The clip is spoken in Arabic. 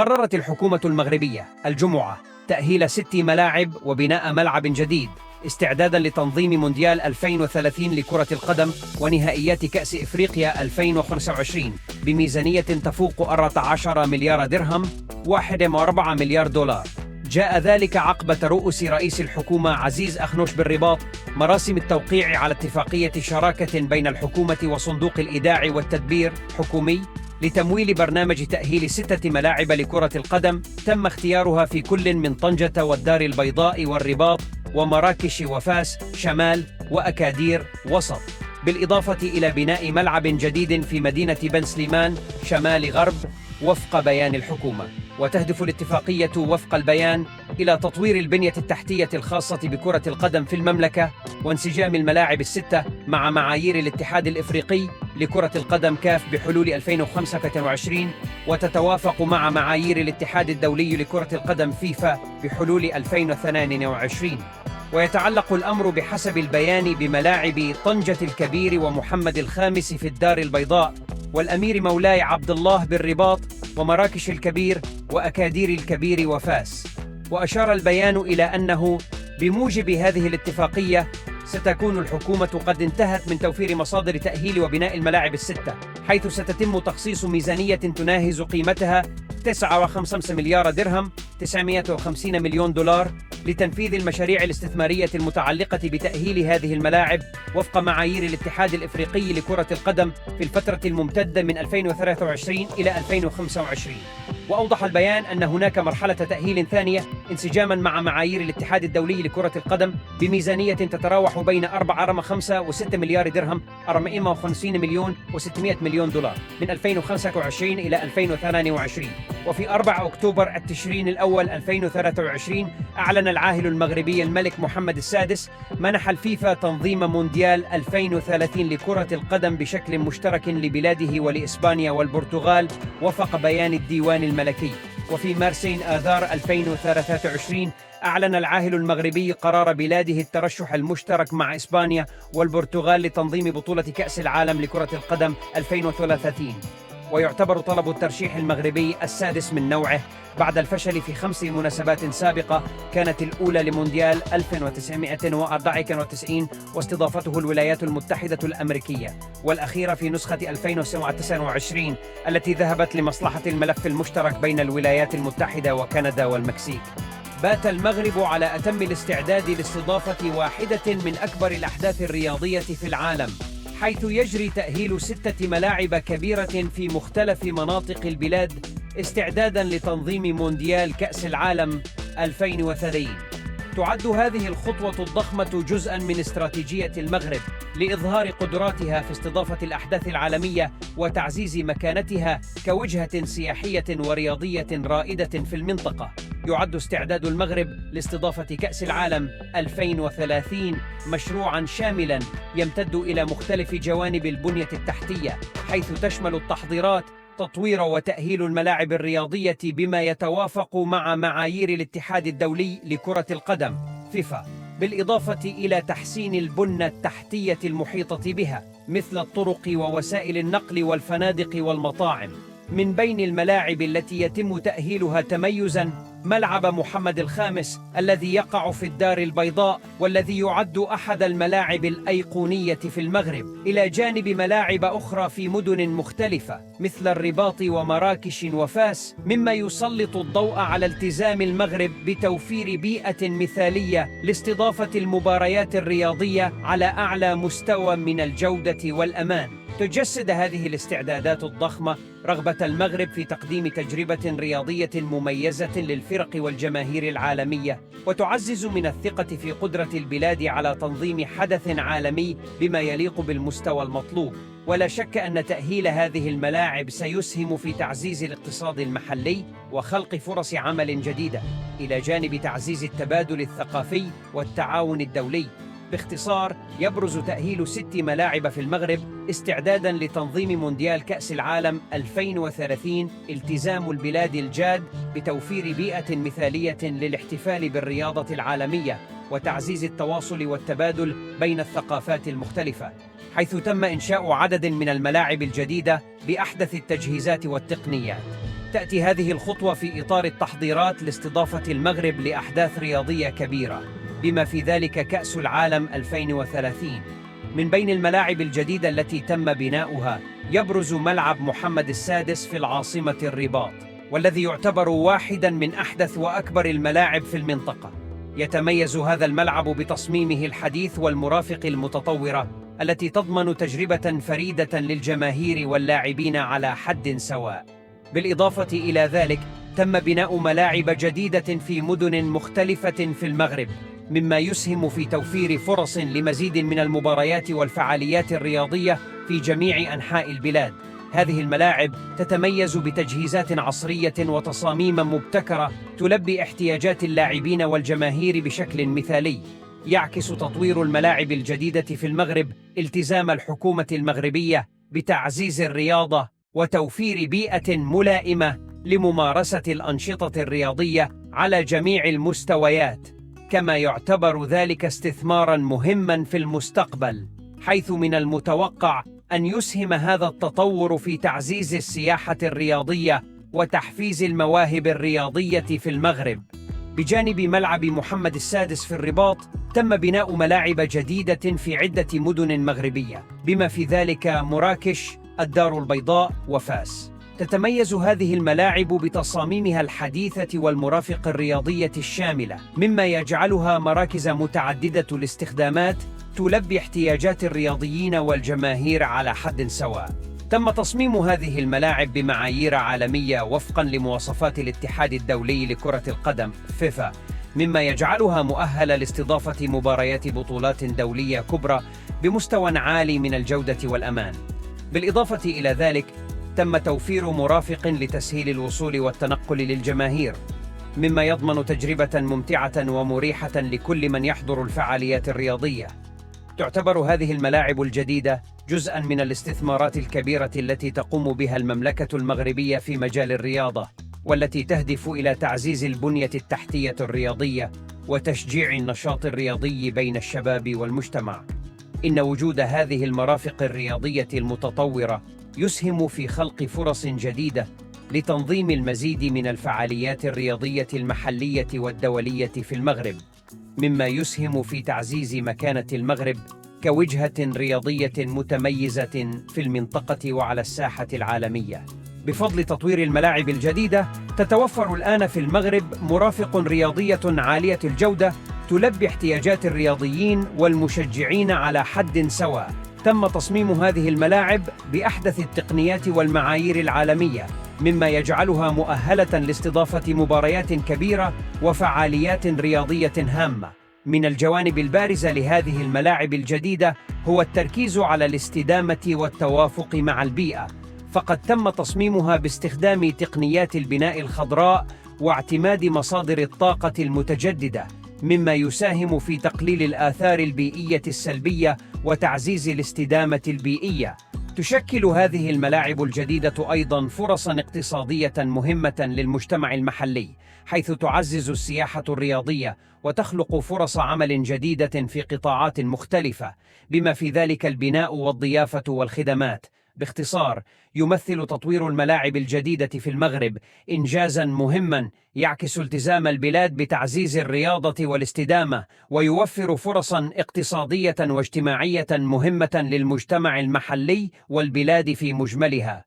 قررت الحكومة المغربية الجمعة تأهيل 6 ملاعب وبناء ملعب جديد استعدادا لتنظيم مونديال 2030 لكرة القدم ونهائيات كأس إفريقيا 2025 بميزانية تفوق 14 مليار درهم 1.4 مليار دولار. جاء ذلك عقب ترؤس رئيس الحكومة عزيز أخنوش بالرباط مراسم التوقيع على اتفاقية شراكة بين الحكومة وصندوق الإيداع والتدبير حكومي لتمويل برنامج تأهيل 6 ملاعب لكرة القدم تم اختيارها في كل من طنجة والدار البيضاء والرباط ومراكش وفاس شمال وأكادير وسط، بالإضافة إلى بناء ملعب جديد في مدينة بن سليمان شمال غرب وفق بيان الحكومة. وتهدف الاتفاقية وفق البيان إلى تطوير البنية التحتية الخاصة بكرة القدم في المملكة وانسجام الملاعب الستة مع معايير الاتحاد الإفريقي لكرة القدم كاف بحلول 2025 وتتوافق مع معايير الاتحاد الدولي لكرة القدم فيفا بحلول 2022. ويتعلق الأمر بحسب البيان بملاعب طنجة الكبير ومحمد الخامس في الدار البيضاء والأمير مولاي عبد الله بالرباط ومراكش الكبير وأكادير الكبير وفاس. وأشار البيان إلى أنه بموجب هذه الاتفاقية ستكون الحكومة قد انتهت من توفير مصادر تأهيل وبناء الملاعب الستة، حيث ستتم تخصيص ميزانية تناهز قيمتها 9.5 مليار درهم 950 مليون دولار لتنفيذ المشاريع الاستثمارية المتعلقة بتأهيل هذه الملاعب وفق معايير الاتحاد الإفريقي لكرة القدم في الفترة الممتدة من 2023 إلى 2025. وأوضح البيان أن هناك مرحلة تأهيل ثانية انسجاما مع معايير الاتحاد الدولي لكرة القدم بميزانية تتراوح بين 4.5 و6 مليار درهم 450 مليون و600 مليون دولار من 2025 إلى 2028. وفي 4 أكتوبر التشرين الأول 2023 أعلن العاهل المغربي الملك محمد السادس منح الفيفا تنظيم مونديال 2030 لكرة القدم بشكل مشترك لبلاده ولإسبانيا والبرتغال وفق بيان الديوان الملكي. وفي مارسين آذار 2023 أعلن العاهل المغربي قرار بلاده الترشح المشترك مع إسبانيا والبرتغال لتنظيم بطولة كأس العالم لكرة القدم 2030. ويعتبر طلب الترشيح المغربي السادس من نوعه بعد الفشل في 5 مناسبات سابقة، كانت الأولى لمونديال 1994 واستضافته الولايات المتحدة الأمريكية، والأخيرة في نسخة 2029 التي ذهبت لمصلحة الملف المشترك بين الولايات المتحدة وكندا والمكسيك. بات المغرب على أتم الاستعداد لاستضافة واحدة من أكبر الأحداث الرياضية في العالم، حيث يجري تأهيل 6 ملاعب كبيرة في مختلف مناطق البلاد استعداداً لتنظيم مونديال كأس العالم 2030. تعد هذه الخطوة الضخمة جزءاً من استراتيجية المغرب لإظهار قدراتها في استضافة الأحداث العالمية وتعزيز مكانتها كوجهة سياحية ورياضية رائدة في المنطقة. يعد استعداد المغرب لاستضافة كأس العالم 2030 مشروعاً شاملاً يمتد إلى مختلف جوانب البنية التحتية، حيث تشمل التحضيرات، تطوير وتأهيل الملاعب الرياضية بما يتوافق مع معايير الاتحاد الدولي لكرة القدم فيفا، بالإضافة إلى تحسين البنية التحتية المحيطة بها مثل الطرق ووسائل النقل والفنادق والمطاعم. من بين الملاعب التي يتم تأهيلها تميزاً ملعب محمد الخامس الذي يقع في الدار البيضاء والذي يعد أحد الملاعب الأيقونية في المغرب، إلى جانب ملاعب أخرى في مدن مختلفة مثل الرباط ومراكش وفاس، مما يسلط الضوء على التزام المغرب بتوفير بيئة مثالية لاستضافة المباريات الرياضية على أعلى مستوى من الجودة والأمان. تجسد هذه الاستعدادات الضخمة رغبة المغرب في تقديم تجربة رياضية مميزة للفرق والجماهير العالمية، وتعزز من الثقة في قدرة البلاد على تنظيم حدث عالمي بما يليق بالمستوى المطلوب. ولا شك أن تأهيل هذه الملاعب سيسهم في تعزيز الاقتصاد المحلي وخلق فرص عمل جديدة، إلى جانب تعزيز التبادل الثقافي والتعاون الدولي. باختصار، يبرز تأهيل 6 ملاعب في المغرب استعداداً لتنظيم مونديال كأس العالم 2030 التزام البلاد الجاد بتوفير بيئة مثالية للاحتفال بالرياضة العالمية وتعزيز التواصل والتبادل بين الثقافات المختلفة، حيث تم إنشاء عدد من الملاعب الجديدة بأحدث التجهيزات والتقنيات. تأتي هذه الخطوة في إطار التحضيرات لاستضافة المغرب لأحداث رياضية كبيرة، بما في ذلك كأس العالم 2030. من بين الملاعب الجديدة التي تم بناؤها يبرز ملعب محمد السادس في العاصمة الرباط، والذي يعتبر واحداً من أحدث وأكبر الملاعب في المنطقة. يتميز هذا الملعب بتصميمه الحديث والمرافق المتطورة التي تضمن تجربة فريدة للجماهير واللاعبين على حد سواء. بالإضافة إلى ذلك، تم بناء ملاعب جديدة في مدن مختلفة في المغرب، مما يسهم في توفير فرص لمزيد من المباريات والفعاليات الرياضية في جميع أنحاء البلاد. هذه الملاعب تتميز بتجهيزات عصرية وتصاميم مبتكرة تلبي احتياجات اللاعبين والجماهير بشكل مثالي. يعكس تطوير الملاعب الجديدة في المغرب التزام الحكومة المغربية بتعزيز الرياضة وتوفير بيئة ملائمة لممارسة الأنشطة الرياضية على جميع المستويات، كما يعتبر ذلك استثماراً مهماً في المستقبل، حيث من المتوقع أن يسهم هذا التطور في تعزيز السياحة الرياضية وتحفيز المواهب الرياضية في المغرب. بجانب ملعب محمد السادس في الرباط، تم بناء ملاعب جديدة في عدة مدن مغربية، بما في ذلك مراكش، الدار البيضاء، وفاس. تتميز هذه الملاعب بتصاميمها الحديثة والمرافق الرياضية الشاملة، مما يجعلها مراكز متعددة الاستخدامات تلبي احتياجات الرياضيين والجماهير على حد سواء. تم تصميم هذه الملاعب بمعايير عالمية وفقاً لمواصفات الاتحاد الدولي لكرة القدم فيفا، مما يجعلها مؤهلة لاستضافة مباريات بطولات دولية كبرى بمستوى عالي من الجودة والأمان. بالإضافة إلى ذلك، تم توفير مرافق لتسهيل الوصول والتنقل للجماهير، مما يضمن تجربة ممتعة ومريحة لكل من يحضر الفعاليات الرياضية. تعتبر هذه الملاعب الجديدة جزءاً من الاستثمارات الكبيرة التي تقوم بها المملكة المغربية في مجال الرياضة، والتي تهدف إلى تعزيز البنية التحتية الرياضية وتشجيع النشاط الرياضي بين الشباب والمجتمع. إن وجود هذه المرافق الرياضية المتطورة يسهم في خلق فرص جديدة لتنظيم المزيد من الفعاليات الرياضية المحلية والدولية في المغرب، مما يسهم في تعزيز مكانة المغرب كوجهة رياضية متميزة في المنطقة وعلى الساحة العالمية. بفضل تطوير الملاعب الجديدة، تتوفر الآن في المغرب مرافق رياضية عالية الجودة تلبي احتياجات الرياضيين والمشجعين على حد سواء. تم تصميم هذه الملاعب بأحدث التقنيات والمعايير العالمية، مما يجعلها مؤهلة لاستضافة مباريات كبيرة وفعاليات رياضية هامة. من الجوانب البارزة لهذه الملاعب الجديدة هو التركيز على الاستدامة والتوافق مع البيئة، فقد تم تصميمها باستخدام تقنيات البناء الخضراء واعتماد مصادر الطاقة المتجددة، مما يساهم في تقليل الآثار البيئية السلبية وتعزيز الاستدامة البيئية. تشكل هذه الملاعب الجديدة أيضاً فرصاً اقتصادية مهمة للمجتمع المحلي، حيث تعزز السياحة الرياضية وتخلق فرص عمل جديدة في قطاعات مختلفة، بما في ذلك البناء والضيافة والخدمات. باختصار، يمثل تطوير الملاعب الجديدة في المغرب إنجازاً مهماً يعكس التزام البلاد بتعزيز الرياضة والاستدامة، ويوفر فرصاً اقتصادية واجتماعية مهمة للمجتمع المحلي والبلاد في مجملها.